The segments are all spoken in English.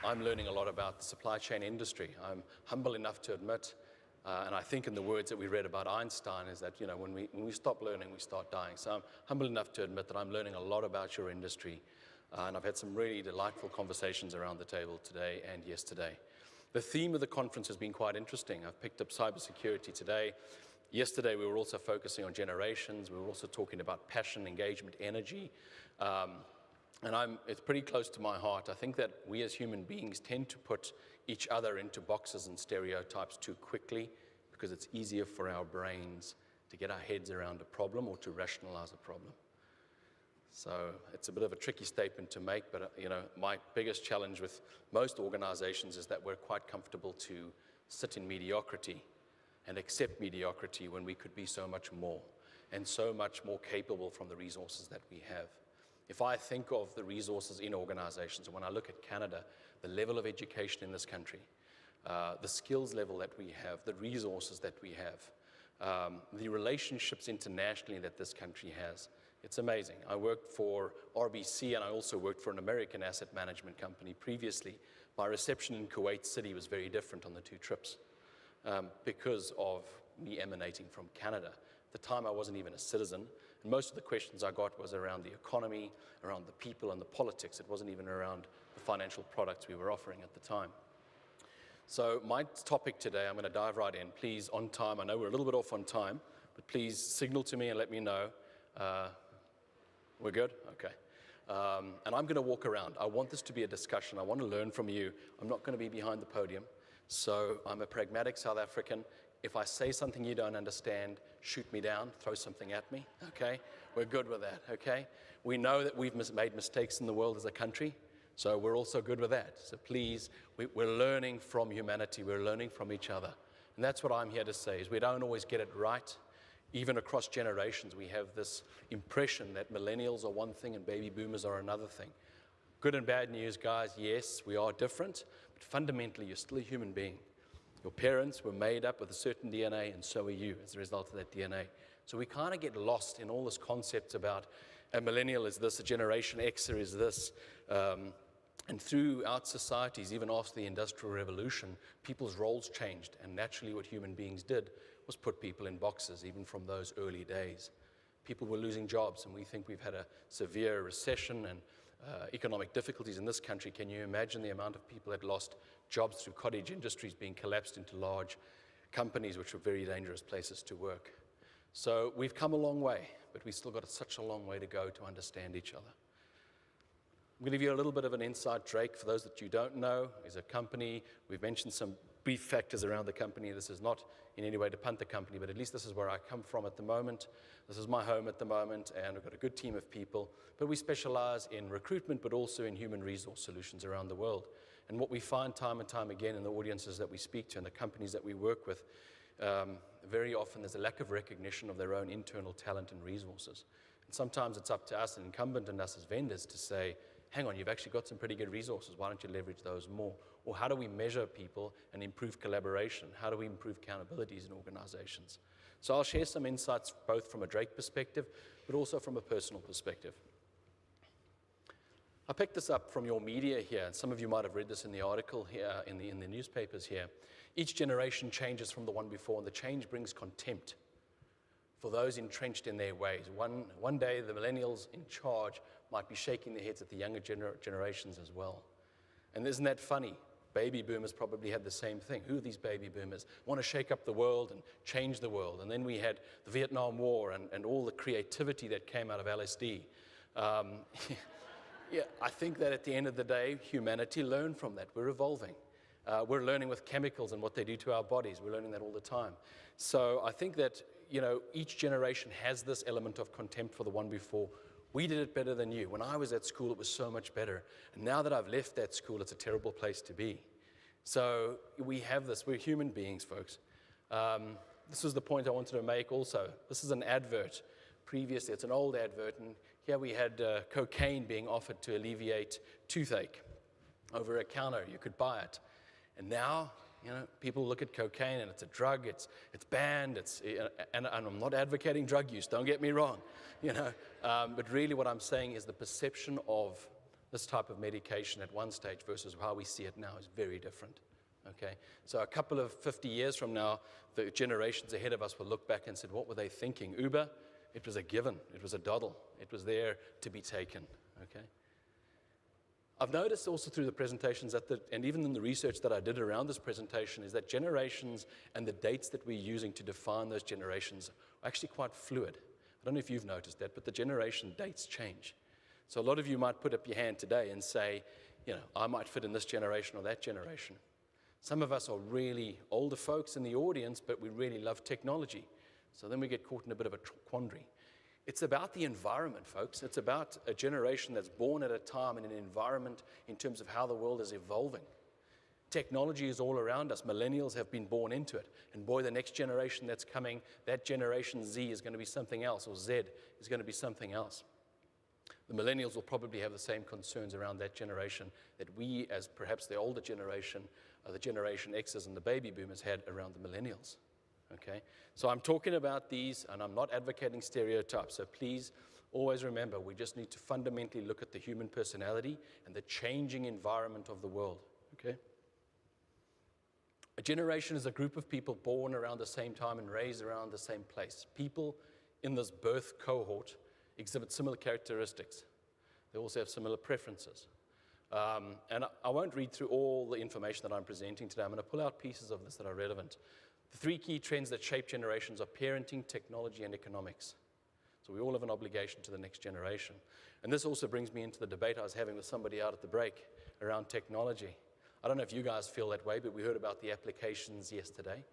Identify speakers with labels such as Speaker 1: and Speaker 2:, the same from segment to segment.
Speaker 1: I'm learning a lot about the supply chain industry. I'm humble enough to admit, and I think in the words that we read about Einstein, is that, when we stop learning, we start dying. So I'm humble enough to admit that I'm learning a lot about your industry, and I've had some really delightful conversations around the table today and yesterday. The theme of the conference has been quite interesting. I've picked up cybersecurity today. Yesterday, we were also focusing on generations. We were also talking about passion, engagement, energy. And it's pretty close to my heart. I think that we as human beings tend to put each other into boxes and stereotypes too quickly because it's easier for our brains to get our heads around a problem or to rationalize a problem. So it's a bit of a tricky statement to make, but my biggest challenge with most organizations is that we're quite comfortable to sit in mediocrity and accept mediocrity when we could be so much more and so much more capable from the resources that we have. If I think of the resources in organizations, and when I look at Canada, the level of education in this country, the skills level that we have, the resources that we have, the relationships internationally that this country has, it's amazing. I worked for RBC and I also worked for an American asset management company previously. My reception in Kuwait City was very different on the two trips because of me emanating from Canada. At the time, I wasn't even a citizen, and most of the questions I got was around the economy, around the people and the politics. It wasn't even around the financial products we were offering at the time. So my topic today, I'm going to dive right in. Please, on time, I know we're a little bit off on time, but please signal to me and let me know. We're good? Okay. And I'm going to walk around. I want this to be a discussion. I want to learn from you. I'm not going to be behind the podium. So I'm a pragmatic South African. If I say something you don't understand, shoot me down, throw something at me, okay? We're good with that, okay? We know that we've made mistakes in the world as a country, so we're also good with that. So please, we're learning from humanity. We're learning from each other. And that's what I'm here to say, is we don't always get it right. Even across generations, we have this impression that millennials are one thing and baby boomers are another thing. Good and bad news, guys, yes, we are different, but fundamentally, you're still a human being. Your parents were made up with a certain DNA, and so are you as a result of that DNA. So we kind of get lost in all this concept about a millennial is this, a Generation Xer is this. And throughout societies, even after the Industrial Revolution, people's roles changed. And naturally what human beings did was put people in boxes, even from those early days. People were losing jobs, and we think we've had a severe recession and economic difficulties in this country. Can you imagine the amount of people that lost jobs through cottage industries being collapsed into large companies, which were very dangerous places to work? So we've come a long way, but we've still got such a long way to go to understand each other. I'm going to give you a little bit of an insight. Drake, for those that you don't know, is a company. We've mentioned some brief factors around the company. This is not in any way to punt the company, but at least this is where I come from at the moment. This is my home at the moment, and we've got a good team of people. But we specialize in recruitment, but also in human resource solutions around the world. And what we find time and time again in the audiences that we speak to and the companies that we work with, very often there's a lack of recognition of their own internal talent and resources. And sometimes it's up to us, and incumbent on us as vendors, to say, hang on, you've actually got some pretty good resources. Why don't you leverage those more? Or how do we measure people and improve collaboration? How do we improve accountabilities in organizations? So I'll share some insights both from a Drake perspective, but also from a personal perspective. I picked this up from your media here, and some of you might have read this in the article here, in the newspapers here. Each generation changes from the one before, and the change brings contempt for those entrenched in their ways. One day, the millennials in charge might be shaking their heads at the younger generations as well. And isn't that funny? Baby boomers probably had the same thing. Who are these baby boomers? Want to shake up the world and change the world. And then we had the Vietnam War and all the creativity that came out of LSD. Yeah, I think that at the end of the day, humanity learned from that. We're evolving. We're learning with chemicals and what they do to our bodies. We're learning that all the time. So I think that, each generation has this element of contempt for the one before. We did it better than you. When I was at school, it was so much better. And now that I've left that school, it's a terrible place to be. So we have this. We're human beings, folks. This was the point I wanted to make also. This is an advert. Previously, it's an old advert, and here we had cocaine being offered to alleviate toothache. Over a counter, you could buy it. And now, people look at cocaine and it's a drug, it's banned, and I'm not advocating drug use, don't get me wrong, but really what I'm saying is the perception of this type of medication at one stage versus how we see it now is very different. Okay, so a couple of 50 years from now, the generations ahead of us will look back and say, what were they thinking? Uber, it was a given, it was a doddle, it was there to be taken. Okay. I've noticed also through the presentations and even in the research that I did around this presentation, is that generations and the dates that we're using to define those generations are actually quite fluid. I don't know if you've noticed that, but the generation dates change. So a lot of you might put up your hand today and say, I might fit in this generation or that generation. Some of us are really older folks in the audience, but we really love technology. So then we get caught in a bit of a quandary. It's about the environment, folks. It's about a generation that's born at a time in an environment in terms of how the world is evolving. Technology is all around us. Millennials have been born into it. And boy, the next generation that's coming, that generation Z is going to be something else, or Z is going to be something else. The millennials will probably have the same concerns around that generation that we, as perhaps the older generation, the Generation X's and the baby boomers had around the millennials. Okay? So I'm talking about these, and I'm not advocating stereotypes. So please always remember, we just need to fundamentally look at the human personality and the changing environment of the world. Okay? A generation is a group of people born around the same time and raised around the same place. People in this birth cohort exhibit similar characteristics. They also have similar preferences. And I won't read through all the information that I'm presenting today. I'm going to pull out pieces of this that are relevant. The three key trends that shape generations are parenting, technology, and economics. So we all have an obligation to the next generation. And this also brings me into the debate I was having with somebody out at the break around technology. I don't know if you guys feel that way, but we heard about the applications yesterday.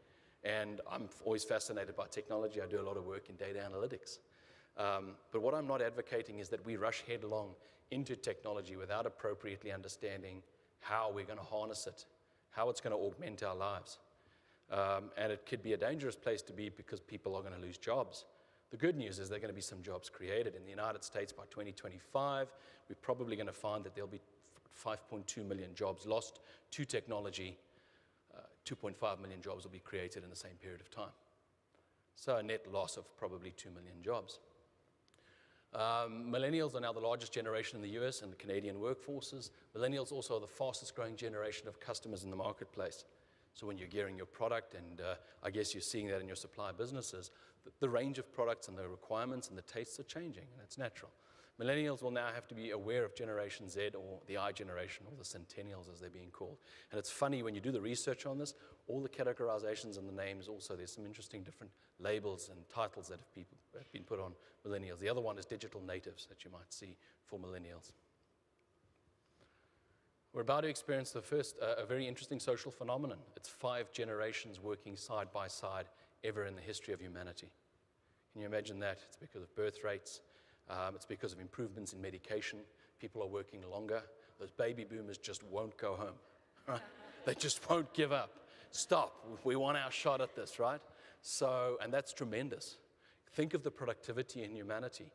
Speaker 1: And I'm always fascinated by technology. I do a lot of work in data analytics. But what I'm not advocating is that we rush headlong into technology without appropriately understanding how we're going to harness it, how it's going to augment our lives. And it could be a dangerous place to be because people are going to lose jobs. The good news is there are going to be some jobs created. In the United States by 2025, we're probably going to find that there'll be 5.2 million jobs lost to technology. 2.5 million jobs will be created in the same period of time. So a net loss of probably 2 million jobs. Millennials are now the largest generation in the US and the Canadian workforces. Millennials also are the fastest growing generation of customers in the marketplace. So when you're gearing your product, and I guess you're seeing that in your supply businesses, the range of products and the requirements and the tastes are changing, and it's natural. Millennials will now have to be aware of Generation Z, or the I generation, or the Centennials as they're being called. And it's funny, when you do the research on this, all the categorizations and the names also, there's some interesting different labels and titles that have been put on millennials. The other one is digital natives that you might see for millennials. We're about to experience a very interesting social phenomenon. It's 5 generations working side by side ever in the history of humanity. Can you imagine that? It's because of birth rates. It's because of improvements in medication. People are working longer. Those baby boomers just won't go home. Right? They just won't give up. Stop. We want our shot at this, right? So, and that's tremendous. Think of the productivity in humanity.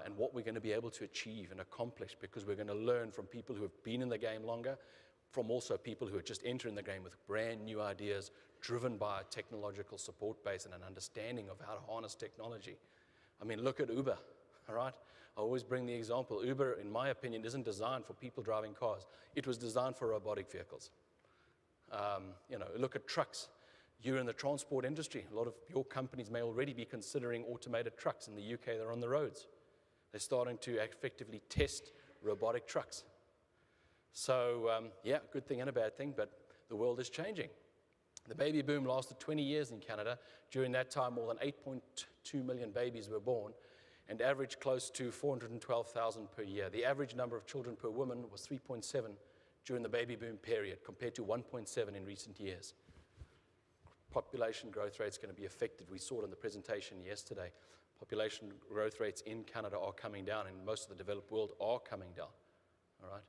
Speaker 1: And what we're going to be able to achieve and accomplish, because we're going to learn from people who have been in the game longer, from also people who are just entering the game with brand new ideas, driven by a technological support base and an understanding of how to harness technology. I mean, look at Uber, all right? I always bring the example. Uber, in my opinion, isn't designed for people driving cars. It was designed for robotic vehicles. Look at trucks. You're in the transport industry. A lot of your companies may already be considering automated trucks. In the UK, they're on the roads. They're starting to effectively test robotic trucks. So, good thing and a bad thing, but the world is changing. The baby boom lasted 20 years in Canada. During that time, more than 8.2 million babies were born, and averaged close to 412,000 per year. The average number of children per woman was 3.7 during the baby boom period, compared to 1.7 in recent years. Population growth rate is going to be affected. We saw it in the presentation yesterday. Population growth rates in Canada are coming down, and most of the developed world are coming down. All right?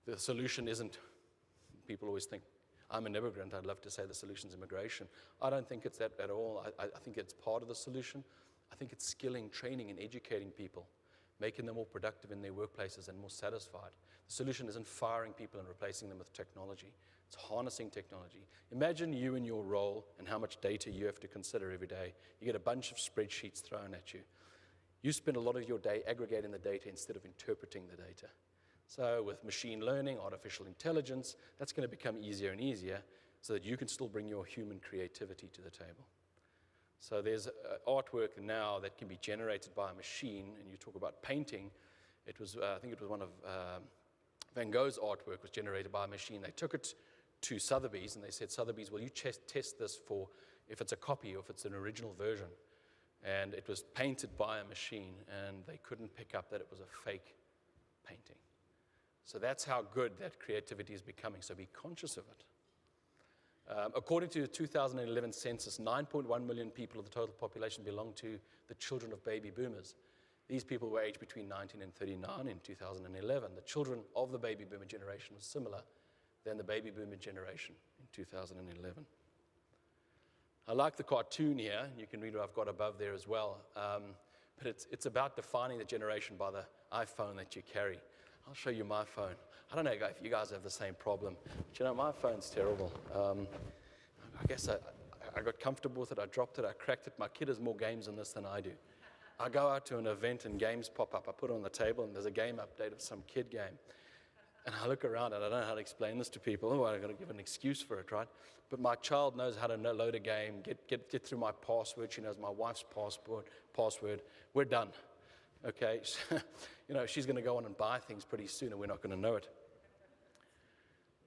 Speaker 1: The solution isn't, people always think, I'm an immigrant, I'd love to say the solution is immigration. I don't think it's that at all. I think it's part of the solution. I think it's skilling, training, and educating people, making them more productive in their workplaces and more satisfied. The solution isn't firing people and replacing them with technology. It's harnessing technology. Imagine you in your role and how much data you have to consider every day. You get a bunch of spreadsheets thrown at you. You spend a lot of your day aggregating the data instead of interpreting the data. So with machine learning, artificial intelligence, that's going to become easier and easier so that you can still bring your human creativity to the table. So there's artwork now that can be generated by a machine, and you talk about painting. It was, I think it was one of Van Gogh's artwork was generated by a machine. They took it to Sotheby's, and they said, Sotheby's, will you test this for if it's a copy or if it's an original version? And it was painted by a machine, and they couldn't pick up that it was a fake painting. So that's how good that creativity is becoming, so be conscious of it. According to the 2011 census, 9.1 million people of the total population belong to the children of baby boomers. These people were aged between 19 and 39 in 2011. The children of the baby boomer generation was similar than the baby boomer generation in 2011. I like the cartoon here. You can read what I've got above there as well. But it's about defining the generation by the iPhone that you carry. I'll show you my phone. I don't know if you guys have the same problem, but you know, my phone's terrible. I guess I got comfortable with it. I dropped it. I cracked it. My kid has more games on this than I do. I go out to an event and games pop up. I put it on the table and there's a game update of some kid game. And I look around and I don't know how to explain this to people. Oh, I've got to give an excuse for it, right? But my child knows how to load a game, get through my password. She knows my wife's password. We're done. Okay, you know, she's going to go on and buy things pretty soon and we're not going to know it.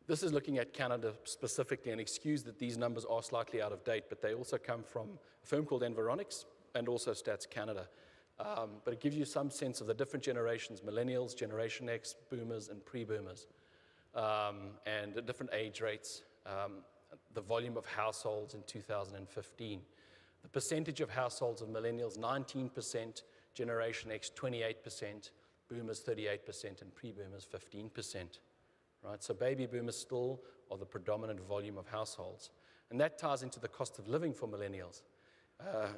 Speaker 1: This is looking at Canada specifically, and excuse that these numbers are slightly out of date, but they also come from a firm called Environics and also Stats Canada. But it gives you some sense of the different generations, millennials, Generation X, boomers, and pre-boomers, and the different age rates, the volume of households in 2015. The percentage of households of millennials, 19%, Generation X, 28%, boomers, 38%, and pre-boomers, 15%. Right? So baby boomers still are the predominant volume of households. And that ties into the cost of living for millennials.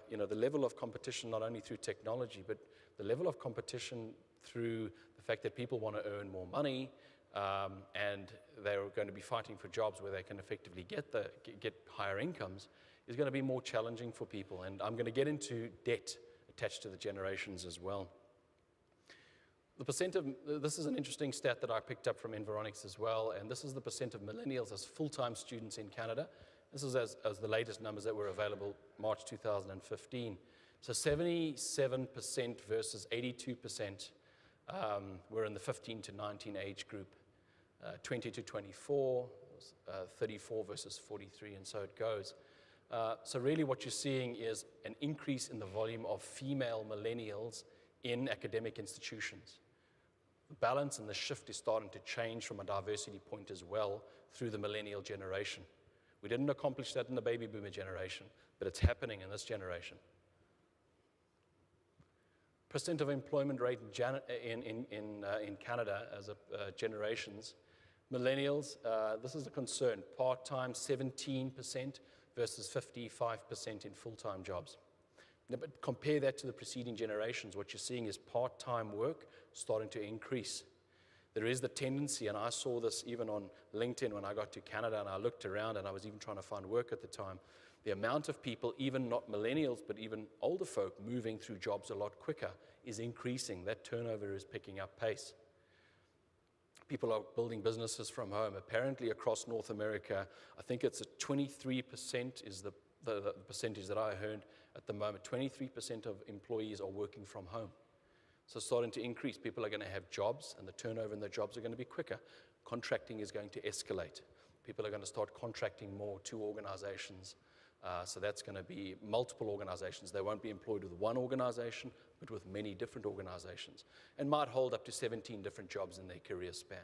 Speaker 1: You know, the level of competition, not only through technology, but the level of competition through the fact that people want to earn more money, and they're going to be fighting for jobs where they can effectively get higher incomes, is going to be more challenging for people. And I'm going to get into debt attached to the generations as well. The percent of, this is an interesting stat that I picked up from Environics as well, and this is the percent of millennials as full-time students in Canada. This is as the latest numbers that were available March 2015. So 77% versus 82% were in the 15 to 19 age group. 20 to 24, 34 versus 43, and so it goes. So really what you're seeing is an increase in the volume of female millennials in academic institutions. The balance and the shift is starting to change from a diversity point as well through the millennial generation. We didn't accomplish that in the baby boomer generation, but it's happening in this generation. Percent of employment rate in Canada as generations. Millennials, this is a concern. Part-time, 17% versus 55% in full-time jobs. Now, but compare that to the preceding generations. What you're seeing is part-time work starting to increase. There is the tendency, and I saw this even on LinkedIn when I got to Canada and I looked around and I was even trying to find work at the time. The amount of people, even not millennials, but even older folk, moving through jobs a lot quicker is increasing. That turnover is picking up pace. People are building businesses from home. Apparently across North America, I think it's 23% is the percentage that I heard at the moment. 23% of employees are working from home. So starting to increase. People are going to have jobs, and the turnover in their jobs are going to be quicker. Contracting is going to escalate. People are going to start contracting more to organizations. So that's going to be multiple organizations. They won't be employed with one organization, but with many different organizations, and might hold up to 17 different jobs in their career span.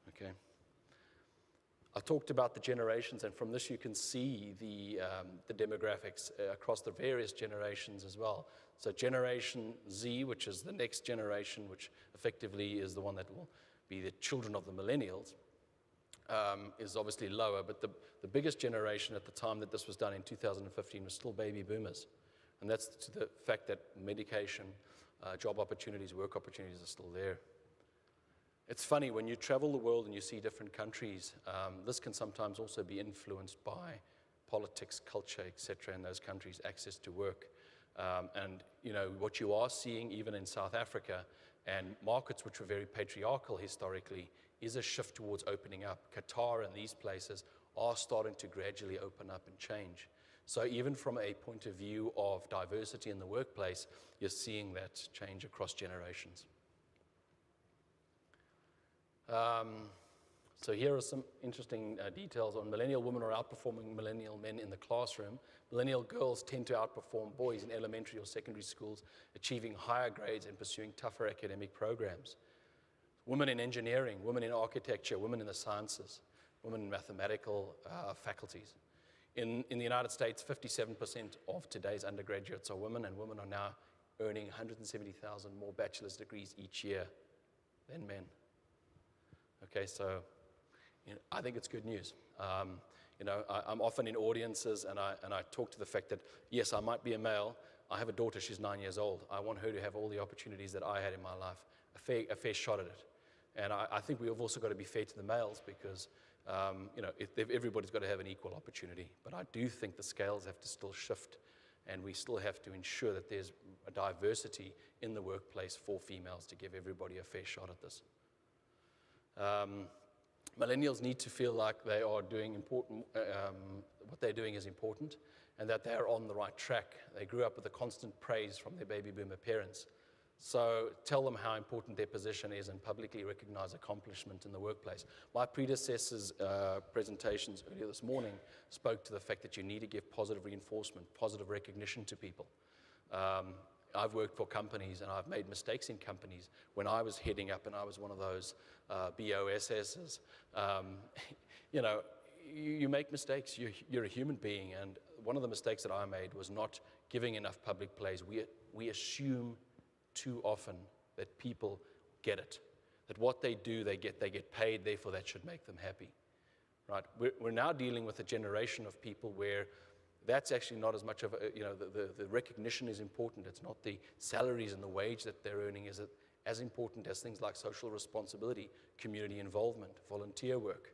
Speaker 1: Okay. I talked about the generations, and from this you can see the demographics across the various generations as well. So Generation Z, which is the next generation, which effectively is the one that will be the children of the millennials, is obviously lower, but the biggest generation at the time that this was done in 2015 was still baby boomers. And that's to the fact that medication, job opportunities, work opportunities are still there. It's funny, when you travel the world and you see different countries, this can sometimes also be influenced by politics, culture, etc. in those countries, access to work. And you know, what you are seeing even in South Africa And markets which were very patriarchal historically is a shift towards opening up. Qatar and these places are starting to gradually open up and change. So even from a point of view of diversity in the workplace, you're seeing that change across generations. So here are some interesting details on millennial women are outperforming millennial men in the classroom. Millennial girls tend to outperform boys in elementary or secondary schools, achieving higher grades and pursuing tougher academic programs. Women in engineering, women in architecture, women in the sciences, women in mathematical faculties. In the United States, 57% of today's undergraduates are women, and women are now earning 170,000 more bachelor's degrees each year than men. Okay, so I think it's good news. I'm often in audiences and I talk to the fact that, yes, I might be a male. I have a daughter, she's 9 years old. I want her to have all the opportunities that I had in my life, a fair shot at it. And I think we've also got to be fair to the males because, everybody's got to have an equal opportunity. But I do think the scales have to still shift and we still have to ensure that there's a diversity in the workplace for females to give everybody a fair shot at this. Millennials need to feel like they are doing important, what they're doing is important, and that they are on the right track. They grew up with a constant praise from their baby boomer parents. So tell them how important their position is and publicly recognize accomplishment in the workplace. My predecessor's presentations earlier this morning spoke to the fact that you need to give positive reinforcement, positive recognition to people. I've worked for companies and I've made mistakes in companies when I was heading up and I was one of those BOSSs. You make mistakes, you're a human being, and one of the mistakes that I made was not giving enough public praise. We assume too often that people get it, that what they do, they get paid, therefore that should make them happy, right? We're now dealing with a generation of people where that's actually not as much of a, the recognition is important. It's not the salaries and the wage that they're earning is as important as things like social responsibility, community involvement, volunteer work.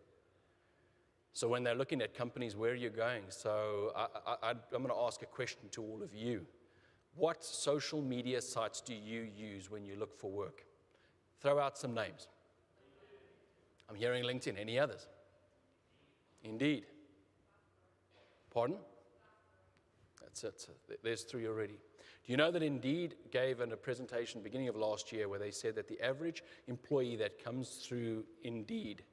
Speaker 1: So when they're looking at companies, where are you going? So I'm going to ask a question to all of you. What social media sites do you use when you look for work? Throw out some names. I'm hearing LinkedIn. Any others? Indeed. Pardon? That's it. There's 3 already. Do you know that Indeed gave a presentation beginning of last year where they said that the average employee that comes through Indeed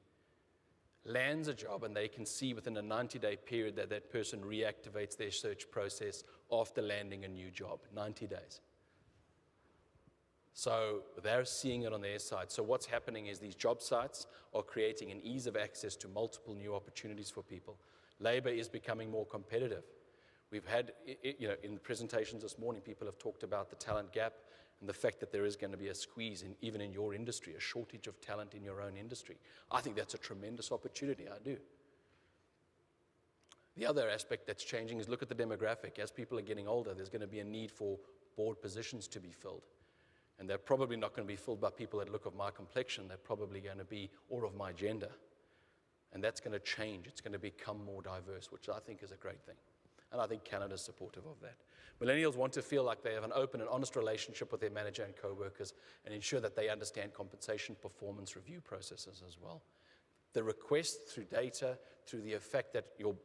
Speaker 1: lands a job and they can see within a 90-day period that that person reactivates their search process after landing a new job, 90 days. So they're seeing it on their side. So what's happening is these job sites are creating an ease of access to multiple new opportunities for people. Labor is becoming more competitive. We've had, in the presentations this morning, people have talked about the talent gap and the fact that there is going to be a squeeze, even in your industry, a shortage of talent in your own industry. I think that's a tremendous opportunity, I do. The other aspect that's changing is look at the demographic. As people are getting older, there's going to be a need for board positions to be filled. And they're probably not going to be filled by people that look of my complexion. They're probably going to be or of my gender. And that's going to change. It's going to become more diverse, which I think is a great thing. And I think Canada's supportive of that. Millennials want to feel like they have an open and honest relationship with their manager and co-workers and ensure that they understand compensation performance review processes as well. The request through data, through the effect that your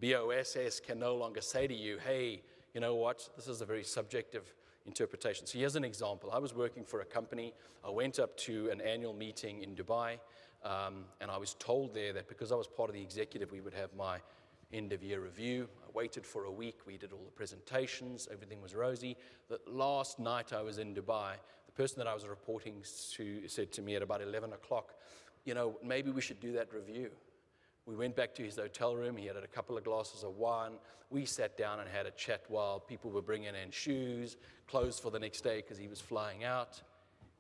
Speaker 1: BOSS can no longer say to you, hey, you know what, this is a very subjective interpretation. So here's an example. I was working for a company. I went up to an annual meeting in Dubai, and I was told there that because I was part of the executive, we would have my end-of-year review. I waited for a week. We did all the presentations. Everything was rosy. The last night I was in Dubai, the person that I was reporting to said to me at about 11 o'clock, maybe we should do that review. We went back to his hotel room. He had a couple of glasses of wine. We sat down and had a chat while people were bringing in shoes, clothes for the next day because he was flying out.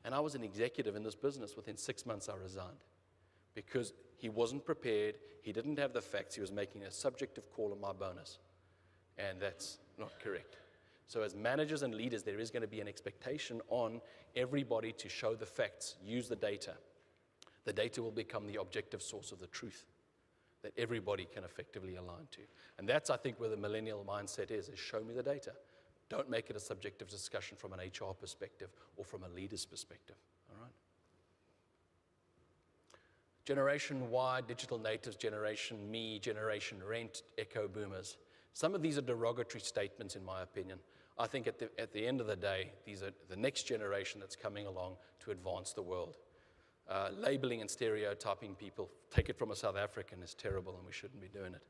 Speaker 1: And I was an executive in this business. Within 6 months, I resigned because he wasn't prepared. He didn't have the facts. He was making a subjective call on my bonus. And that's not correct. So as managers and leaders, there is going to be an expectation on everybody to show the facts, use the data. The data will become the objective source of the truth that everybody can effectively align to. And that's, I think, where the millennial mindset is show me the data. Don't make it a subjective discussion from an HR perspective or from a leader's perspective. Generation Y, digital natives, Generation Me, Generation Rent, echo boomers. Some of these are derogatory statements, in my opinion. I think at the end of the day, these are the next generation that's coming along to advance the world. Labeling and stereotyping people, take it from a South African, is terrible and we shouldn't be doing it.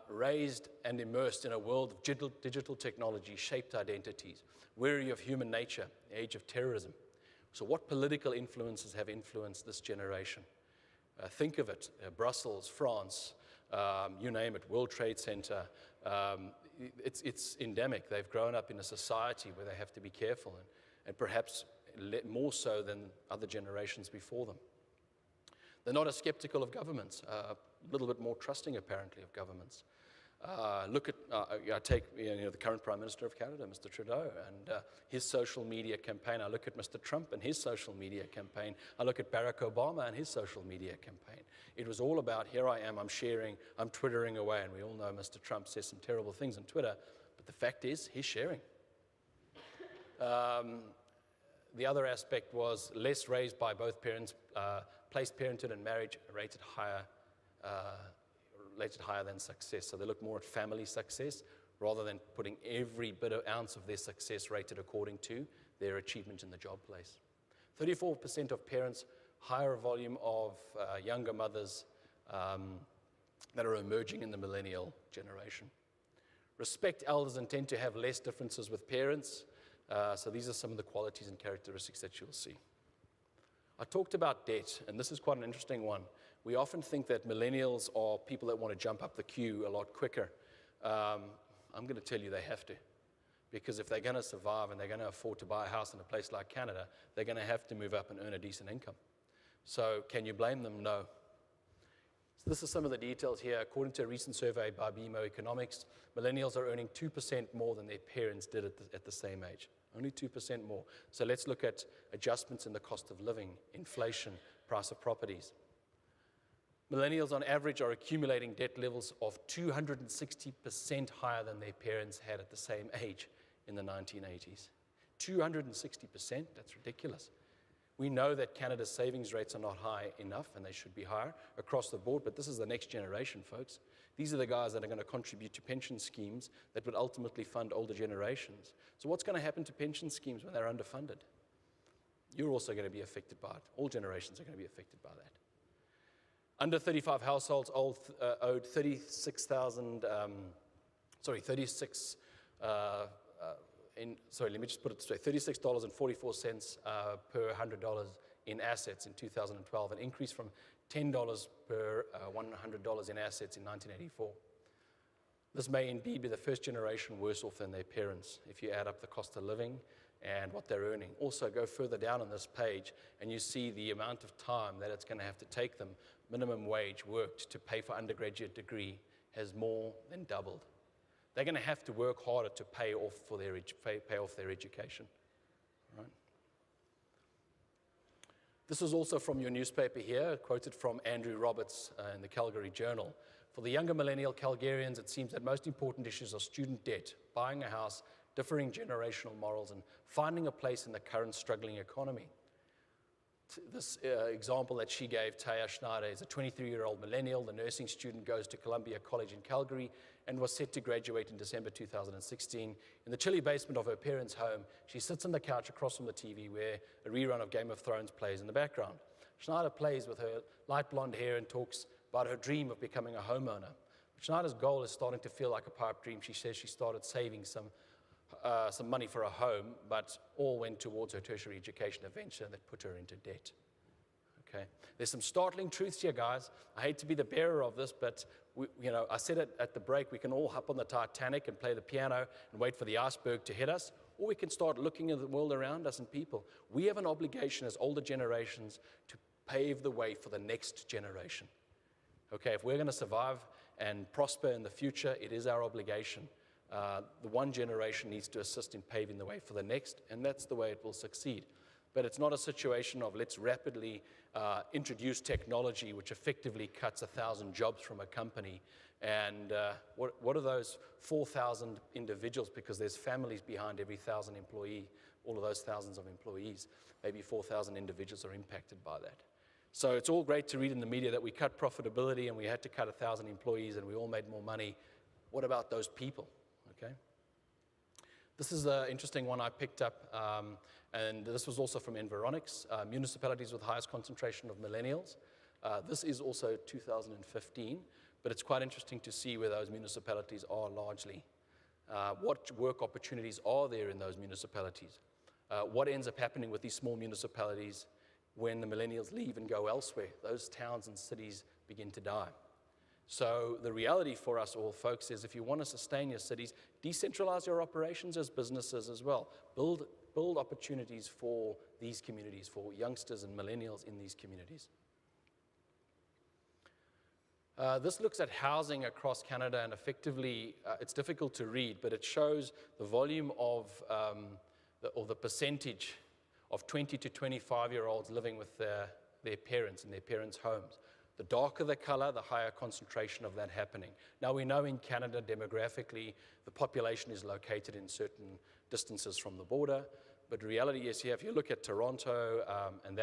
Speaker 1: Raised and immersed in a world of digital technology, shaped identities, weary of human nature, the age of terrorism. So what political influences have influenced this generation? Think of it, Brussels, France, you name it, World Trade Center. It's endemic. They've grown up in a society where they have to be careful, and perhaps more so than other generations before them. They're not as skeptical of governments, a little bit more trusting, apparently, of governments. Look at, I take the current Prime Minister of Canada, Mr. Trudeau, and his social media campaign. I look at Mr. Trump and his social media campaign. I look at Barack Obama and his social media campaign. It was all about, here I am, I'm sharing, I'm Twittering away, and we all know Mr. Trump says some terrible things on Twitter, but the fact is, he's sharing. The other aspect was less raised by both parents, placed parenthood and marriage rated higher than success. So they look more at family success rather than putting every bit of ounce of their success rated according to their achievement in the job place. 34% of parents, higher volume of younger mothers that are emerging in the millennial generation. Respect elders and tend to have less differences with parents. So these are some of the qualities and characteristics that you'll see. I talked about debt, and this is quite an interesting one. We often think that millennials are people that want to jump up the queue a lot quicker. I'm going to tell you they have to. Because if they're going to survive and they're going to afford to buy a house in a place like Canada, they're going to have to move up and earn a decent income. So can you blame them? No. So this is some of the details here. According to a recent survey by BMO Economics, millennials are earning 2% more than their parents did at the same age. Only 2% more. So let's look at adjustments in the cost of living, inflation, price of properties. Millennials on average are accumulating debt levels of 260% higher than their parents had at the same age in the 1980s. 260%, that's ridiculous. We know that Canada's savings rates are not high enough, and they should be higher across the board, but this is the next generation, folks. These are the guys that are going to contribute to pension schemes that would ultimately fund older generations. So what's going to happen to pension schemes when they're underfunded? You're also going to be affected by it. All generations are going to be affected by that. Under 35 households owed $36,000, let me just put it this way, $36.44 per $100 in assets in 2012, an increase from $10 per $100 in assets in 1984. This may indeed be the first generation worse off than their parents if you add up the cost of living and what they're earning. Also, go further down on this page and you see the amount of time that it's going to have to take them. Minimum wage worked to pay for undergraduate degree has more than doubled. They're going to have to work harder to pay off their education. Right? This is also from your newspaper here, quoted from Andrew Roberts in the Calgary Journal. For the younger millennial Calgarians, it seems that most important issues are student debt, buying a house, differing generational morals, and finding a place in the current struggling economy. This example that she gave, Taya Schneider, is a 23-year-old millennial. The nursing student goes to Columbia College in Calgary and was set to graduate in December 2016. In the chilly basement of her parents' home, she sits on the couch across from the TV where a rerun of Game of Thrones plays in the background. Schneider plays with her light blonde hair and talks about her dream of becoming a homeowner. Schneider's goal is starting to feel like a pipe dream. She says she started saving some money for a home, but all went towards her tertiary education adventure that put her into debt. Okay, there's some startling truths here, guys. I hate to be the bearer of this, but I said it at the break, we can all hop on the Titanic and play the piano and wait for the iceberg to hit us, or we can start looking at the world around us and people. We have an obligation as older generations to pave the way for the next generation. Okay, if we're going to survive and prosper in the future, it is our obligation. The one generation needs to assist in paving the way for the next, and that's the way it will succeed. But it's not a situation of let's rapidly introduce technology which effectively cuts 1,000 jobs from a company. And what are those 4,000 individuals? Because there's families behind every 1,000 employee, all of those thousands of employees. Maybe 4,000 individuals are impacted by that. So it's all great to read in the media that we cut profitability and we had to cut 1,000 employees and we all made more money. What about those people, okay? This is an interesting one I picked up, and this was also from Environics, municipalities with highest concentration of millennials. This is also 2015, but it's quite interesting to see where those municipalities are largely. What work opportunities are there in those municipalities? What ends up happening with these small municipalities when the millennials leave and go elsewhere? Those towns and cities begin to die. So the reality for us all, folks, is if you want to sustain your cities, decentralize your operations as businesses as well. Build opportunities for these communities, for youngsters and millennials in these communities. This looks at housing across Canada, and effectively, it's difficult to read, but it shows the volume of, or the percentage of 20 to 25-year-olds living with their parents in their parents' homes. The darker the color, the higher concentration of that happening. Now, we know in Canada, demographically, the population is located in certain distances from the border, but the reality is here, if you look at Toronto and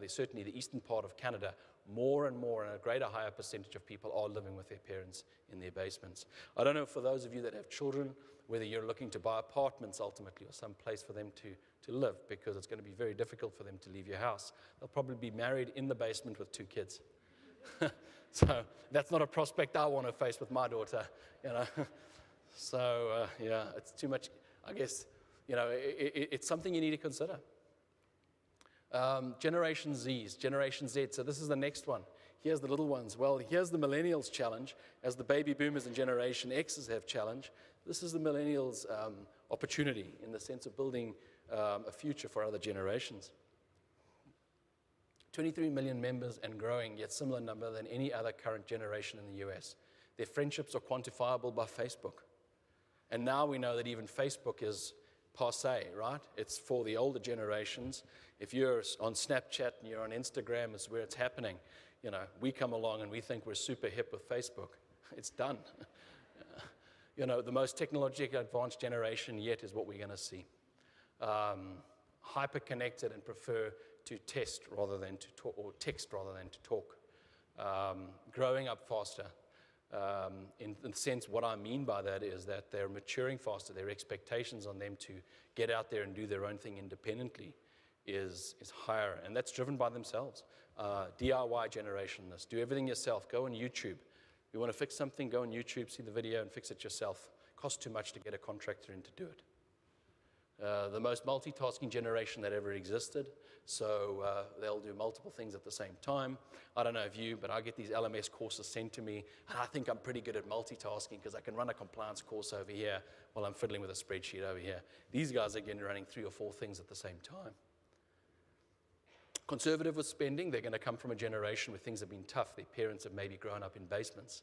Speaker 1: certainly the eastern part of Canada, more and more and a greater higher percentage of people are living with their parents in their basements. I don't know, for those of you that have children, whether you're looking to buy apartments ultimately or some place for them to live, because it's going to be very difficult for them to leave your house. They'll probably be married in the basement with 2 kids. So that's not a prospect I want to face with my daughter, you know. So yeah, it's too much. I guess, you know, it's something you need to consider. Generation Z. So this is the next one. Here's the little ones. Well, here's the millennials challenge, as the baby boomers and Generation X's have challenge. This is the millennials' opportunity in the sense of building a future for other generations. 23 million members and growing, yet similar number than any other current generation in the US. Their friendships are quantifiable by Facebook. And now we know that even Facebook is passé, right? It's for the older generations. If you're on Snapchat and you're on Instagram, it's where it's happening. You know, we come along and we think we're super hip with Facebook. It's done. You know, the most technologically advanced generation yet is what we're going to see. Hyper-connected and prefer to test rather than to talk, or text rather than to talk. Growing up faster. In the sense, what I mean by that is that they're maturing faster. Their expectations on them to get out there and do their own thing independently is higher, and that's driven by themselves. DIY generation, this. Do everything yourself. Go on YouTube. You want to fix something, go on YouTube, see the video, and fix it yourself. Costs too much to get a contractor in to do it. The most multitasking generation that ever existed, so they'll do multiple things at the same time. I don't know if you, but I get these LMS courses sent to me, and I think I'm pretty good at multitasking because I can run a compliance course over here while I'm fiddling with a spreadsheet over here. These guys are again running 3 or 4 things at the same time. Conservative with spending, they're going to come from a generation where things have been tough. Their parents have maybe grown up in basements.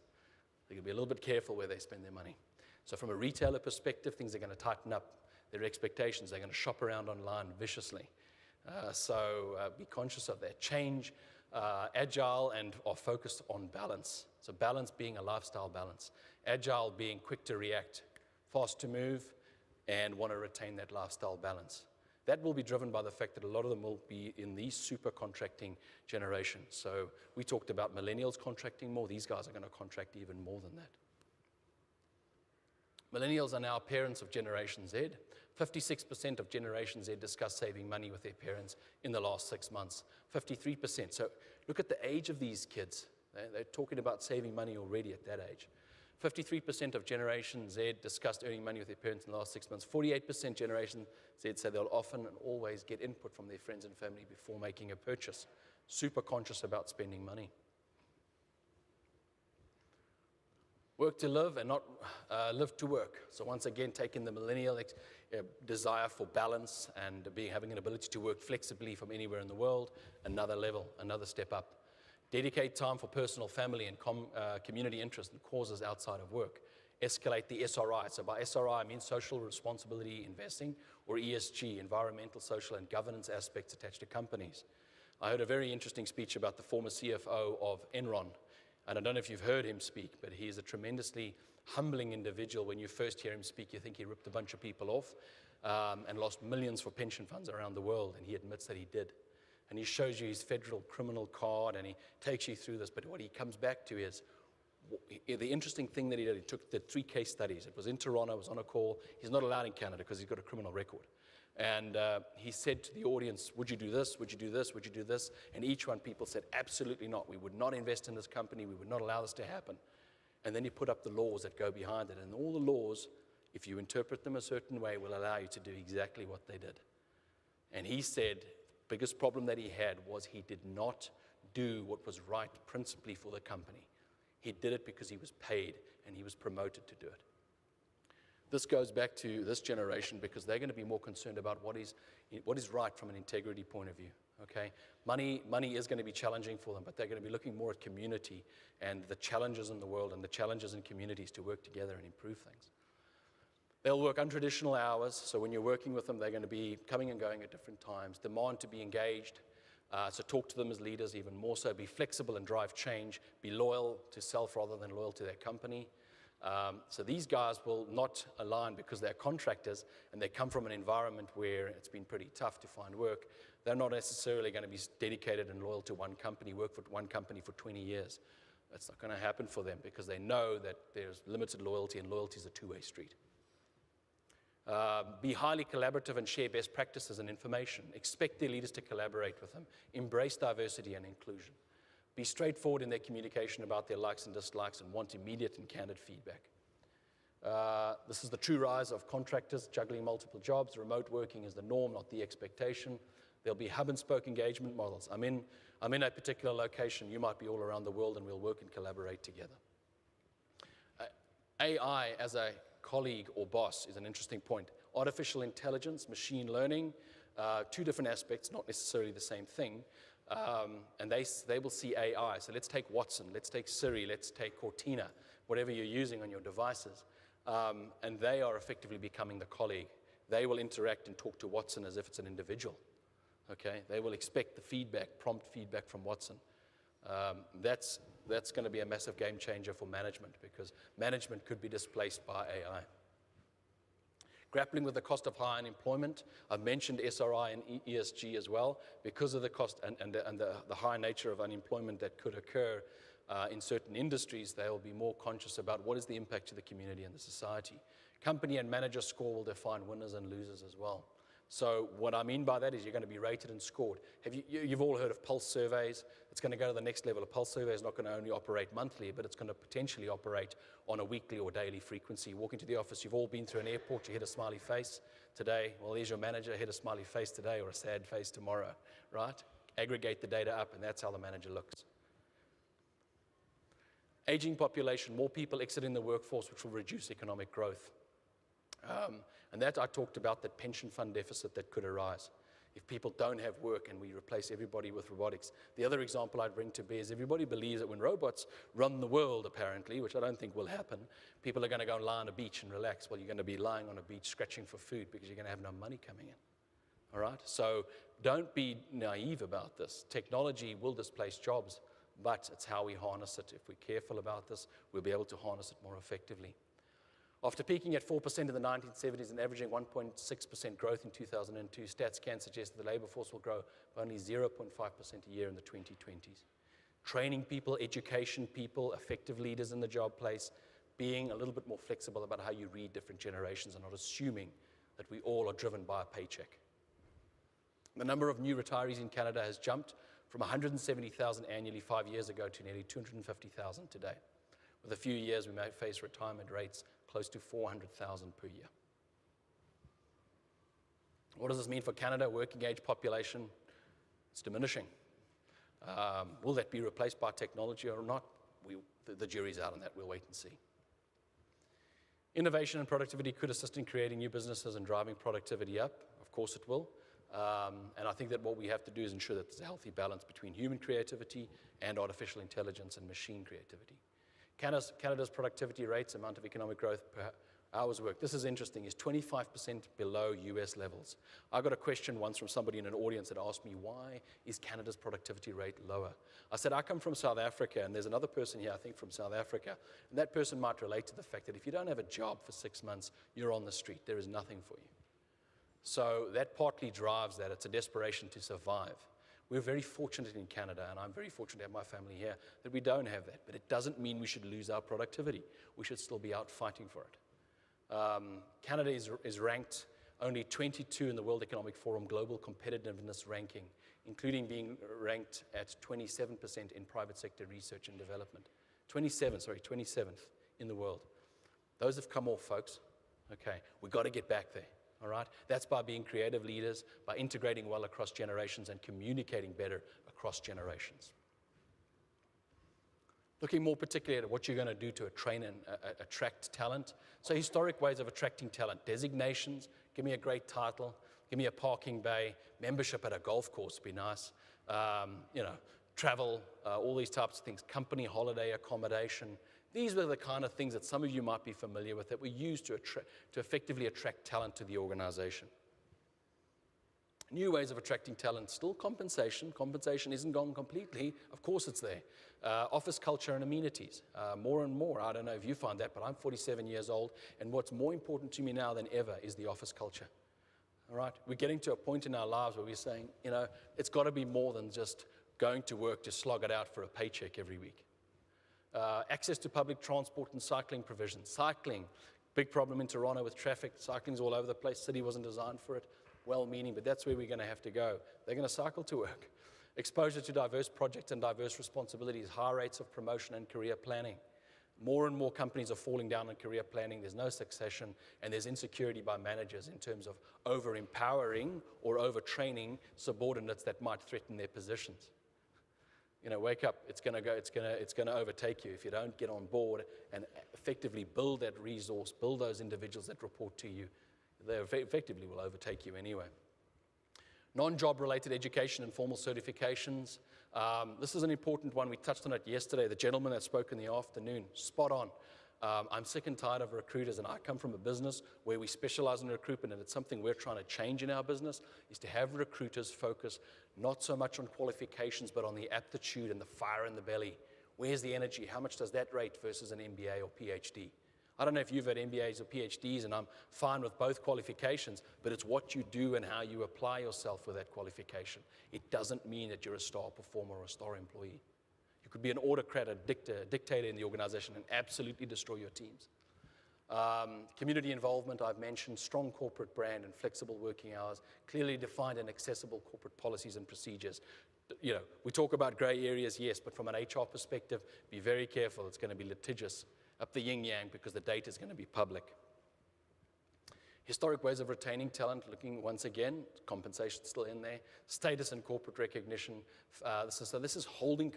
Speaker 1: They're going to be a little bit careful where they spend their money. So from a retailer perspective, things are going to tighten up their expectations. They're going to shop around online viciously. So be conscious of that. Change, agile, and are focused on balance. So balance being a lifestyle balance. Agile being quick to react, fast to move, and want to retain that lifestyle balance. That will be driven by the fact that a lot of them will be in these super contracting generations. So we talked about millennials contracting more. These guys are going to contract even more than that. Millennials are now parents of Generation Z. 56% of Generation Z discuss saving money with their parents in the last 6 months. 53%. So look at the age of these kids. They're talking about saving money already at that age. 53% of Generation Z discussed earning money with their parents in the last 6 months. 48% Generation Z say they'll often and always get input from their friends and family before making a purchase. Super conscious about spending money. Work to live and not live to work. So once again, taking the millennial desire for balance and having an ability to work flexibly from anywhere in the world, another level, another step up. Dedicate time for personal, family, and community interest and causes outside of work. Escalate the SRI. So by SRI, I mean social responsibility investing, or ESG, environmental, social, and governance aspects attached to companies. I heard a very interesting speech about the former CFO of Enron. And I don't know if you've heard him speak, but he is a tremendously humbling individual. When you first hear him speak, you think he ripped a bunch of people off and lost millions for pension funds around the world, and he admits that he did. and he shows you his federal criminal card, and he takes you through this. But what he comes back to is the interesting thing that he did. He took the 3 case studies. It was in Toronto, it was on a call. He's not allowed in Canada because he's got a criminal record. And he said to the audience, would you do this? Would you do this? Would you do this? And each one, people said, absolutely not. We would not invest in this company. We would not allow this to happen. And then he put up the laws that go behind it. And all the laws, if you interpret them a certain way, will allow you to do exactly what they did. And he said the biggest problem that he had was he did not do what was right principally for the company. He did it because he was paid and he was promoted to do it. This goes back to this generation because they're going to be more concerned about what is right from an integrity point of view. Okay, money is going to be challenging for them, but they're going to be looking more at community and the challenges in the world and the challenges in communities to work together and improve things. They'll work untraditional hours, so when you're working with them, they're going to be coming and going at different times. Demand to be engaged, so talk to them as leaders even more so. Be flexible and drive change. Be loyal to self rather than loyal to their company. So these guys will not align because they're contractors and they come from an environment where it's been pretty tough to find work. They're not necessarily going to be dedicated and loyal to one company, work for one company for 20 years. That's not going to happen for them because they know that there's limited loyalty, and loyalty is a two-way street. Be highly collaborative and share best practices and information. Expect their leaders to collaborate with them. Embrace diversity and inclusion. Be straightforward in their communication about their likes and dislikes and want immediate and candid feedback. This is the true rise of contractors juggling multiple jobs. Remote working is the norm, not the expectation. There'll be hub and spoke engagement models. I'm in a particular location. You might be all around the world, and we'll work and collaborate together. AI as a colleague or boss is an interesting point. Artificial intelligence, machine learning, 2 different aspects, not necessarily the same thing. And they will see AI. So let's take Watson, let's take Siri, let's take Cortina, whatever you're using on your devices. And they are effectively becoming the colleague. They will interact and talk to Watson as if it's an individual. Okay? They will expect the feedback, prompt feedback from Watson. That's going to be a massive game changer for management because management could be displaced by AI. Grappling with the cost of high unemployment. I've mentioned SRI and ESG as well. Because of the cost and the high nature of unemployment that could occur in certain industries, they will be more conscious about what is the impact to the community and the society. Company and manager score will define winners and losers as well. So what I mean by that is you're going to be rated and scored. You've all heard of pulse surveys. It's going to go to the next level. A pulse survey is not going to only operate monthly, but it's going to potentially operate on a weekly or daily frequency. Walk into the office, you've all been through an airport, you hit a smiley face today. Well, there's your manager, hit a smiley face today or a sad face tomorrow, right? Aggregate the data up, and that's how the manager looks. Aging population, more people exiting the workforce, which will reduce economic growth. And that I talked about, that pension fund deficit that could arise if people don't have work and we replace everybody with robotics. The other example I'd bring to bear is everybody believes that when robots run the world, apparently, which I don't think will happen, people are going to go and lie on a beach and relax. Well, you're going to be lying on a beach scratching for food because you're going to have no money coming in. All right? So don't be naive about this. Technology will displace jobs, but it's how we harness it. If we're careful about this, we'll be able to harness it more effectively. After peaking at 4% in the 1970s and averaging 1.6% growth in 2002, stats can suggest that the labor force will grow by only 0.5% a year in the 2020s. Training people, education people, effective leaders in the job place, being a little bit more flexible about how you read different generations and not assuming that we all are driven by a paycheck. The number of new retirees in Canada has jumped from 170,000 annually 5 years ago to nearly 250,000 today. With a few years, we may face retirement rates close to 400,000 per year. What does this mean for Canada? Working age population, it's diminishing. Will that be replaced by technology or not? The jury's out on that. We'll wait and see. Innovation and productivity could assist in creating new businesses and driving productivity up. Of course it will. And I think that what we have to do is ensure that there's a healthy balance between human creativity and artificial intelligence and machine creativity. Canada's productivity rates, amount of economic growth per hours worked, this is interesting, is 25% below US levels. I got a question once from somebody in an audience that asked me, why is Canada's productivity rate lower? I said, I come from South Africa, and there's another person here, I think, from South Africa, and that person might relate to the fact that if you don't have a job for 6 months, you're on the street. There is nothing for you. So that partly drives that. It's a desperation to survive. We're very fortunate in Canada, and I'm very fortunate to have my family here, that we don't have that. But it doesn't mean we should lose our productivity. We should still be out fighting for it. Canada is ranked only 22 in the World Economic Forum Global Competitiveness Ranking, including being ranked at 27% in private sector research and development. 27th in the world. Those have come off, folks. Okay, we've got to get back there, all right? That's by being creative leaders, by integrating well across generations and communicating better across generations. Looking more particularly at what you're going to do to train and attract talent. So historic ways of attracting talent. Designations, give me a great title, give me a parking bay, membership at a golf course would be nice. Travel, all these types of things, company holiday accommodation. These were the kind of things that some of you might be familiar with that we use to effectively attract talent to the organization. New ways of attracting talent, still compensation. Compensation isn't gone completely. Of course it's there. Office culture and amenities. More and more, I don't know if you find that, but I'm 47 years old, and what's more important to me now than ever is the office culture. All right? We're getting to a point in our lives where we're saying, it's got to be more than just going to work to slog it out for a paycheck every week. Access to public transport and cycling provision. Cycling, big problem in Toronto with traffic. Cycling's all over the place. City wasn't designed for it. Well-meaning, but that's where we're going to have to go. They're going to cycle to work. Exposure to diverse projects and diverse responsibilities. High rates of promotion and career planning. More and more companies are falling down on career planning. There's no succession, and there's insecurity by managers in terms of over-empowering or over-training subordinates that might threaten their positions. Wake up, it's going to overtake you if you don't get on board and effectively build that resource, build those individuals that report to you. They effectively will overtake you anyway. Non-job related education and formal certifications. This is an important one. We touched on it yesterday. The gentleman that spoke in the afternoon, spot on. I'm sick and tired of recruiters, and I come from a business where we specialize in recruitment, and it's something we're trying to change in our business, is to have recruiters focus not so much on qualifications, but on the aptitude and the fire in the belly. Where's the energy? How much does that rate versus an MBA or PhD? I don't know if you've had MBAs or PhDs, and I'm fine with both qualifications, but it's what you do and how you apply yourself with that qualification. It doesn't mean that you're a star performer or a star employee. You could be an autocrat, a dictator in the organization and absolutely destroy your teams. Community involvement, I've mentioned, strong corporate brand and flexible working hours, clearly defined and accessible corporate policies and procedures. We talk about gray areas, yes, but from an HR perspective, be very careful. It's going to be litigious up the yin-yang because the data is going to be public. Historic ways of retaining talent, looking once again, compensation still in there, status and corporate recognition. This is holding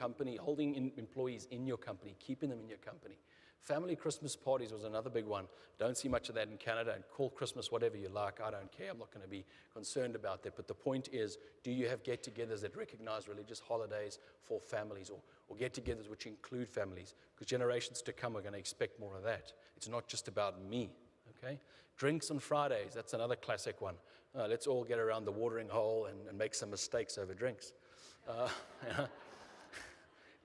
Speaker 1: employees in your company, keeping them in your company. Family Christmas parties was another big one. Don't see much of that in Canada, and call Christmas whatever you like. I don't care. I'm not going to be concerned about that. But the point is, do you have get-togethers that recognize religious holidays for families, or get-togethers which include families? Because generations to come are going to expect more of that. It's not just about me, okay? Drinks on Fridays, that's another classic one. Let's all get around the watering hole and make some mistakes over drinks.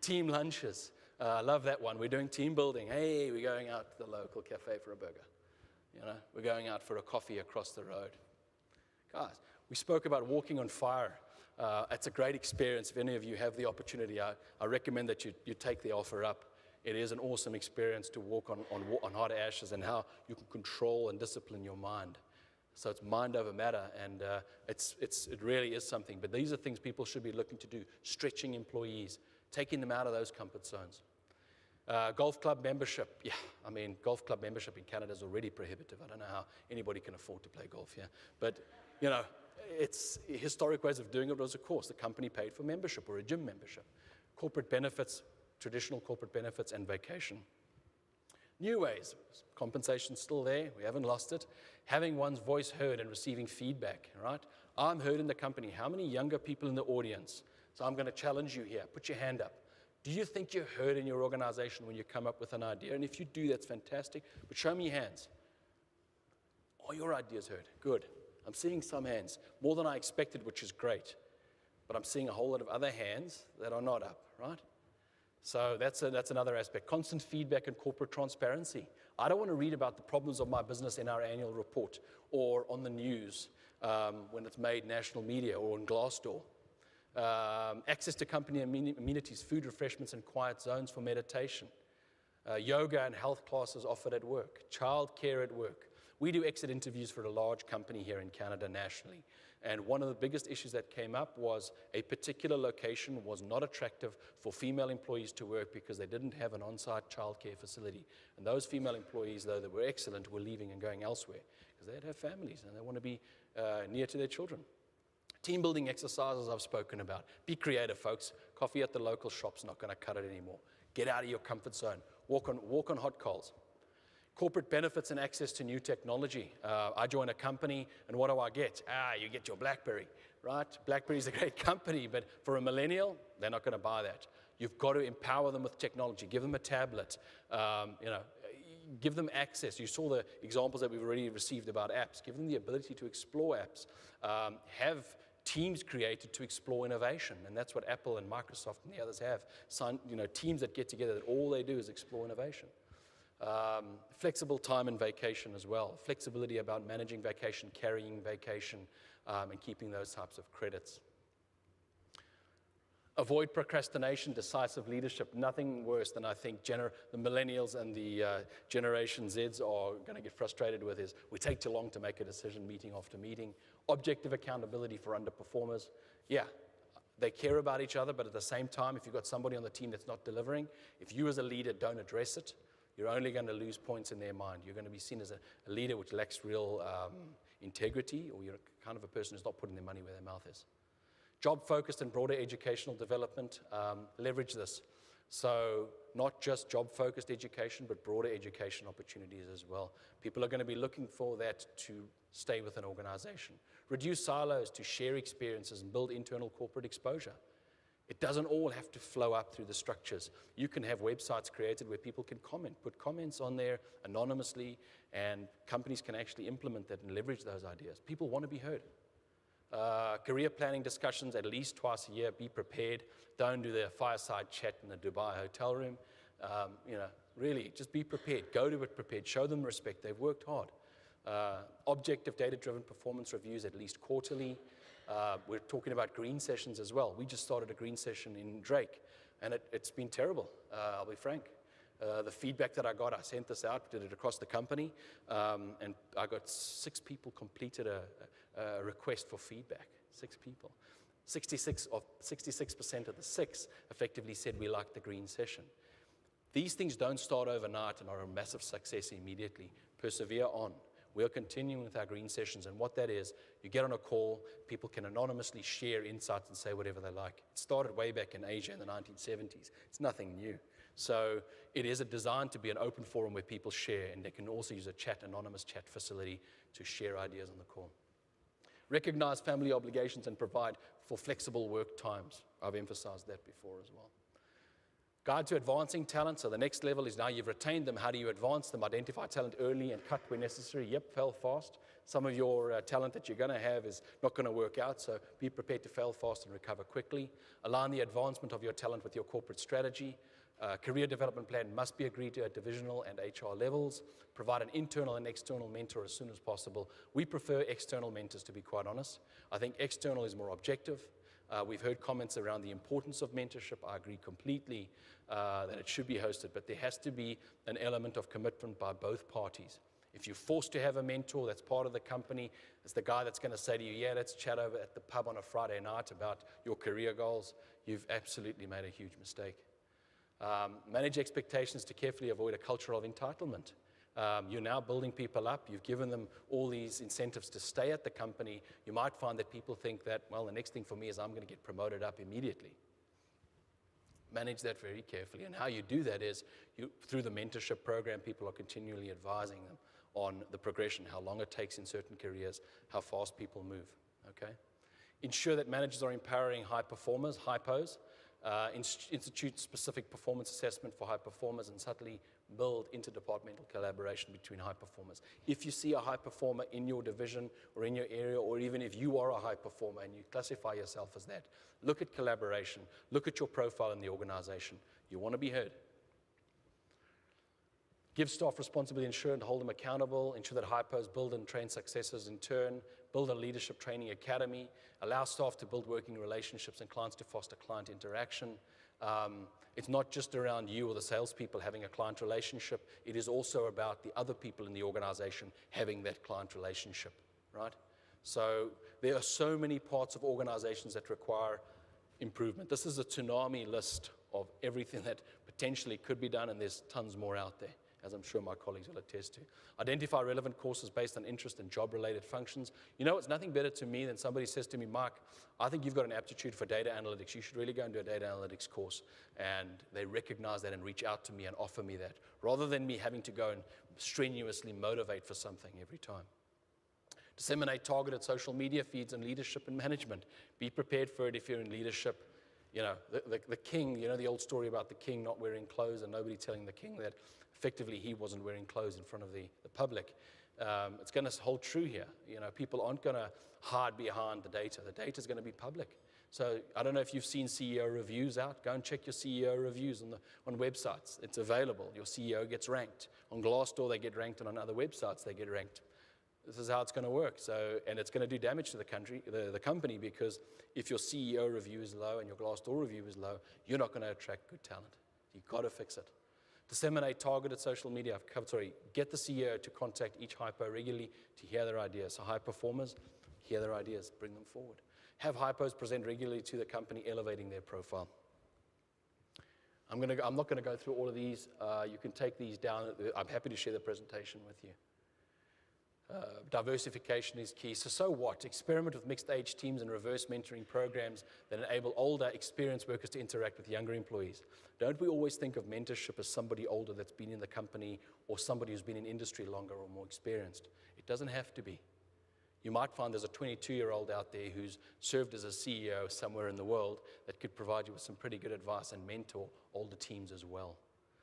Speaker 1: Team lunches. I love that one. We're doing team building. Hey, we're going out to the local cafe for a burger. We're going out for a coffee across the road. Guys, we spoke about walking on fire. It's a great experience. If any of you have the opportunity, I recommend that you take the offer up. It is an awesome experience to walk on hot ashes and how you can control and discipline your mind. So it's mind over matter, and it really is something. But these are things people should be looking to do, stretching employees, taking them out of those comfort zones. Golf club membership. Yeah, golf club membership in Canada is already prohibitive. I don't know how anybody can afford to play golf here. But, it's historic ways of doing it was, of course, the company paid for membership or a gym membership. Corporate benefits, traditional corporate benefits, and vacation. New ways. Compensation's still there. We haven't lost it. Having one's voice heard and receiving feedback, right? I'm heard in the company. How many younger people in the audience? So I'm going to challenge you here. Put your hand up. Do you think you're heard in your organization when you come up with an idea? And if you do, that's fantastic. But show me your hands. Are your ideas heard? Good. I'm seeing some hands. More than I expected, which is great. But I'm seeing a whole lot of other hands that are not up, right? So that's another aspect. Constant feedback and corporate transparency. I don't want to read about the problems of my business in our annual report or on the news when it's made national media or on Glassdoor. Access to company amenities, food, refreshments, and quiet zones for meditation. Yoga and health classes offered at work. Childcare at work. We do exit interviews for a large company here in Canada nationally. And one of the biggest issues that came up was a particular location was not attractive for female employees to work because they didn't have an on-site childcare facility. And those female employees, though they were excellent, were leaving and going elsewhere because they'd have families and they want to be near to their children. Team building exercises I've spoken about. Be creative, folks. Coffee at the local shop's not going to cut it anymore. Get out of your comfort zone. Walk on hot coals. Corporate benefits and access to new technology. I join a company, and what do I get? You get your BlackBerry, right? BlackBerry's a great company, but for a millennial, they're not going to buy that. You've got to empower them with technology. Give them a tablet. Give them access. You saw the examples that we've already received about apps. Give them the ability to explore apps. Have teams created to explore innovation, and that's what Apple and Microsoft and the others have. Teams that get together that all they do is explore innovation. Flexible time and vacation as well. Flexibility about managing vacation, carrying vacation, and keeping those types of credits. Avoid procrastination, decisive leadership. Nothing worse than I think the millennials and the Generation Zs are going to get frustrated with is we take too long to make a decision meeting after meeting. Objective accountability for underperformers. Yeah, they care about each other, but at the same time, if you've got somebody on the team that's not delivering, if you as a leader don't address it, you're only going to lose points in their mind. You're going to be seen as a leader which lacks real integrity, or you're kind of a person who's not putting their money where their mouth is. Job-focused and broader educational development, leverage this. So not just job-focused education, but broader education opportunities as well. People are going to be looking for that to stay with an organization. Reduce silos to share experiences and build internal corporate exposure. It doesn't all have to flow up through the structures. You can have websites created where people can put comments on there anonymously, and companies can actually implement that and leverage those ideas. People want to be heard. Career planning discussions at least twice a year. Be prepared. Don't do the fireside chat in the Dubai hotel room. Really, just be prepared. Go to it prepared. Show them respect. They've worked hard. Objective data-driven performance reviews at least quarterly. We're talking about green sessions as well. We just started a green session in Drake, and it's been terrible, I'll be frank. The feedback that I got, I sent this out, did it across the company, and I got 6 people completed a request for feedback. 6 people. 66% of the 6 effectively said we liked the green session. These things don't start overnight and are a massive success immediately. Persevere on. We are continuing with our green sessions, and what that is, you get on a call, people can anonymously share insights and say whatever they like. It started way back in Asia in the 1970s. It's nothing new. So it is designed to be an open forum where people share, and they can also use a anonymous chat facility to share ideas on the call. Recognize family obligations and provide for flexible work times. I've emphasized that before as well. Guide to advancing talent. So the next level is now you've retained them. How do you advance them? Identify talent early and cut where necessary. Yep, fail fast. Some of your talent that you're going to have is not going to work out, so be prepared to fail fast and recover quickly. Align the advancement of your talent with your corporate strategy. Career development plan must be agreed to at divisional and HR levels. Provide an internal and external mentor as soon as possible. We prefer external mentors, to be quite honest. I think external is more objective. We've heard comments around the importance of mentorship. I agree completely that it should be hosted, but there has to be an element of commitment by both parties. If you're forced to have a mentor that's part of the company, it's the guy that's going to say to you, yeah, let's chat over at the pub on a Friday night about your career goals, you've absolutely made a huge mistake. Manage expectations to carefully avoid a culture of entitlement. You're now building people up. You've given them all these incentives to stay at the company. You might find that people think that, well, the next thing for me is I'm going to get promoted up immediately. Manage that very carefully. And how you do that is through the mentorship program, people are continually advising them on the progression, how long it takes in certain careers, how fast people move. Okay? Ensure that managers are empowering high performers, hypos. Institute specific performance assessment for high performers and subtly build interdepartmental collaboration between high performers. If you see a high performer in your division or in your area, or even if you are a high performer and you classify yourself as that, look at collaboration, look at your profile in the organization. You want to be heard. Give staff responsibility, ensure and hold them accountable, ensure that hypos build and train successors in turn, build a leadership training academy, allow staff to build working relationships and clients to foster client interaction. It's not just around you or the salespeople having a client relationship. It is also about the other people in the organization having that client relationship, right? So there are so many parts of organizations that require improvement. This is a tsunami list of everything that potentially could be done, and there's tons more out there, as I'm sure my colleagues will attest to. Identify relevant courses based on interest and job-related functions. You know, it's nothing better to me than somebody says to me, Mark, I think you've got an aptitude for data analytics. You should really go and do a data analytics course. And they recognize that and reach out to me and offer me that, rather than me having to go and strenuously motivate for something every time. Disseminate targeted social media feeds on leadership and management. Be prepared for it if you're in leadership. You know, the king, you know the old story about the king not wearing clothes and nobody telling the king that effectively he wasn't wearing clothes in front of the public. It's going to hold true here. You know, people aren't going to hide behind the data. The data is going to be public. So I don't know if you've seen CEO reviews out. Go and check your CEO reviews on websites. It's available. Your CEO gets ranked. On Glassdoor, they get ranked, and on other websites, they get ranked. This is how it's going to work. So, and it's going to do damage to the company, because if your CEO review is low and your Glassdoor review is low, you're not going to attract good talent. You've got to fix it. Disseminate targeted social media. Get the CEO to contact each hypo regularly to hear their ideas. So high performers, hear their ideas, bring them forward. Have hypos present regularly to the company, elevating their profile. I'm not going to go through all of these. You can take these down. I'm happy to share the presentation with you. Diversification is key. So what? Experiment with mixed age teams and reverse mentoring programs that enable older, experienced workers to interact with younger employees. Don't we always think of mentorship as somebody older that's been in the company, or somebody who's been in industry longer or more experienced? It doesn't have to be. You might find there's a 22-year-old out there who's served as a CEO somewhere in the world that could provide you with some pretty good advice and mentor older teams as well.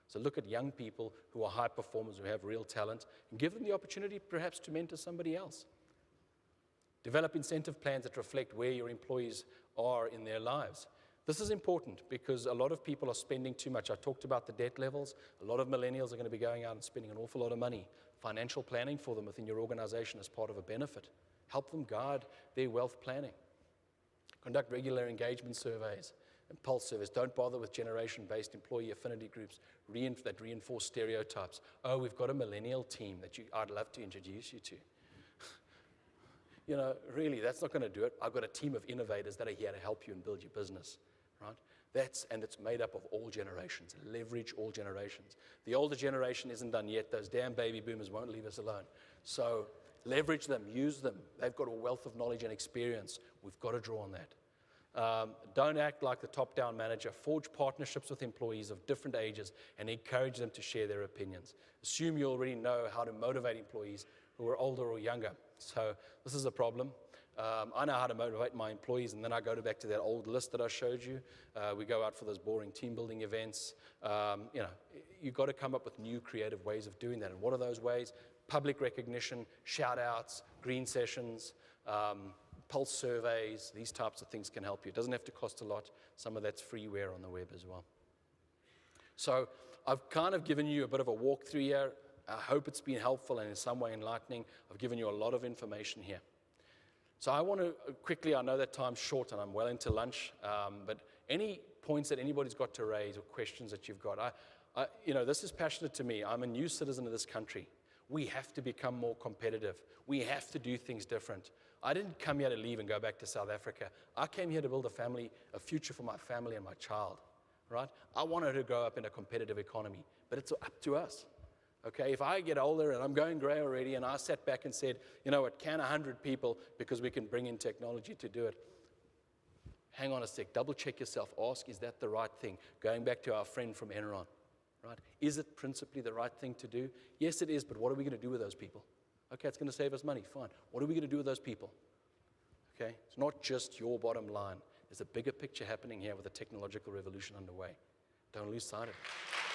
Speaker 1: So look at young people who are high performers, who have real talent, and give them the opportunity perhaps to mentor somebody else. Develop incentive plans that reflect where your employees are in their lives. This is important because a lot of people are spending too much. I talked about the debt levels. A lot of millennials are going to be going out and spending an awful lot of money. Financial planning for them within your organization is part of a benefit. Help them guide their wealth planning. Conduct regular engagement surveys and pulse surveys. Don't bother with generation-based employee affinity groups that reinforce stereotypes. Oh, we've got a millennial team that I'd love to introduce you to. You know, really, that's not going to do it. I've got a team of innovators that are here to help you and build your business, right? And it's made up of all generations. Leverage all generations. The older generation isn't done yet. Those damn baby boomers won't leave us alone. So leverage them, use them. They've got a wealth of knowledge and experience. We've got to draw on that. Don't act like the top-down manager. Forge partnerships with employees of different ages and encourage them to share their opinions. Assume you already know how to motivate employees who are older or younger. So this is a problem. I know how to motivate my employees, and then I go back to that old list that I showed you. We go out for those boring team-building events. You know, you've got to come up with new creative ways of doing that. And what are those ways? Public recognition, shout-outs, green sessions, pulse surveys, these types of things can help you. It doesn't have to cost a lot. Some of that's freeware on the web as well. So I've kind of given you a bit of a walkthrough here. I hope it's been helpful and in some way enlightening. I've given you a lot of information here. So I want to quickly, I know that time's short and I'm well into lunch, but any points that anybody's got to raise or questions that you've got, you know, this is passionate to me. I'm a new citizen of this country. We have to become more competitive. We have to do things different. I didn't come here to leave and go back to South Africa. I came here to build a future for my family and my child, right? I want her to grow up in a competitive economy, but it's up to us. Okay, if I get older and I'm going gray already and I sat back and said, you know what, can 100 people because we can bring in technology to do it? Hang on a sec, double check yourself, ask, is that the right thing? Going back to our friend from Enron, right? Is it principally the right thing to do? Yes, it is, but what are we going to do with those people? Okay, it's going to save us money, fine. What are we going to do with those people? Okay, it's not just your bottom line. There's a bigger picture happening here with a technological revolution underway. Don't lose sight of it.